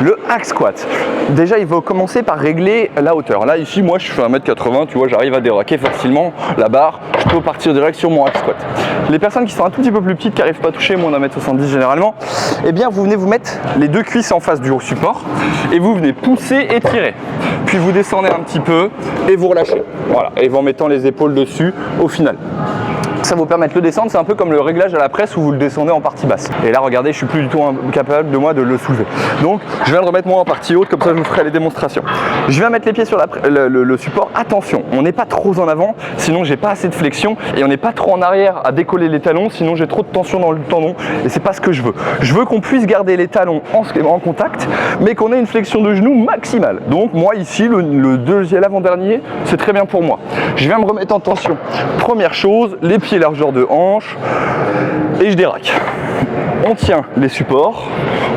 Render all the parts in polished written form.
Le hack squat. Déjà, il faut commencer par régler la hauteur. Là, ici, moi, je fais 1m80, tu vois, j'arrive à déraquer facilement la barre. Je peux partir direct sur mon hack squat. Les personnes qui sont un tout petit peu plus petites, qui n'arrivent pas à toucher moins d'1m70 généralement, eh bien, vous venez vous mettre les deux cuisses en face du support et vous venez pousser et tirer. Puis vous descendez un petit peu et vous relâchez. Voilà, et vous en mettant les épaules dessus au final. Ça vous permet de le descendre, c'est un peu comme le réglage à la presse où vous le descendez en partie basse. Et là, regardez, je suis plus du tout capable de moi de le soulever. Donc, je viens de remettre moi en partie haute, comme ça je vous ferai les démonstrations. Je viens mettre les pieds sur le support. Attention, on n'est pas trop en avant, sinon j'ai pas assez de flexion, et on n'est pas trop en arrière à décoller les talons, sinon j'ai trop de tension dans le tendon, et c'est pas ce que je veux. Je veux qu'on puisse garder les talons en contact, mais qu'on ait une flexion de genou maximale. Donc, moi ici, l'avant-dernier, c'est très bien pour moi. Je viens me remettre en tension. Première chose, les pieds largeur de hanche et je déraque. On tient les supports,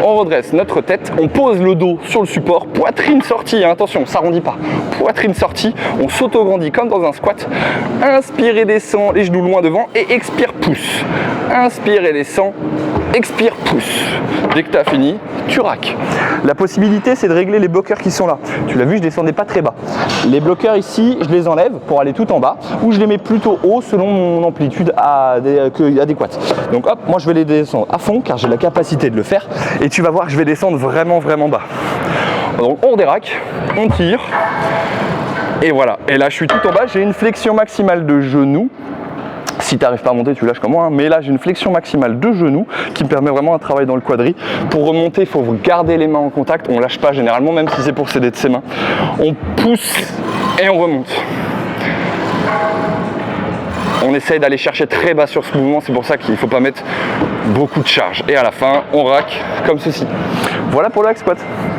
on redresse notre tête, on pose le dos sur le support, poitrine sortie, hein, attention, ça arrondit pas, poitrine sortie, on s'auto-grandit comme dans un squat. Inspire et descend, les genoux loin devant et expire, pousse. Inspire et descend, expire, pousse. Dès que tu as fini, tu raques. La possibilité, c'est de régler les bloqueurs qui sont là. Tu l'as vu, je descendais pas très bas. Les bloqueurs ici, je les enlève pour aller tout en bas ou je les mets plutôt haut selon mon amplitude adéquate. Donc hop, moi je vais les descendre à fond car j'ai la capacité de le faire et tu vas voir que je vais descendre vraiment bas. Donc on déraque, on tire et voilà. Et là je suis tout en bas, j'ai une flexion maximale de genou. Si tu n'arrives pas à monter, tu lâches comme moi, hein. Mais là j'ai une flexion maximale de genou qui me permet vraiment un travail dans le quadri. Pour remonter, il faut garder les mains en contact, on ne lâche pas généralement, même si c'est pour s'aider de ses mains. On pousse et on remonte. On essaye d'aller chercher très bas sur ce mouvement, c'est pour ça qu'il ne faut pas mettre beaucoup de charge. Et à la fin, on rack comme ceci. Voilà pour le hack squat.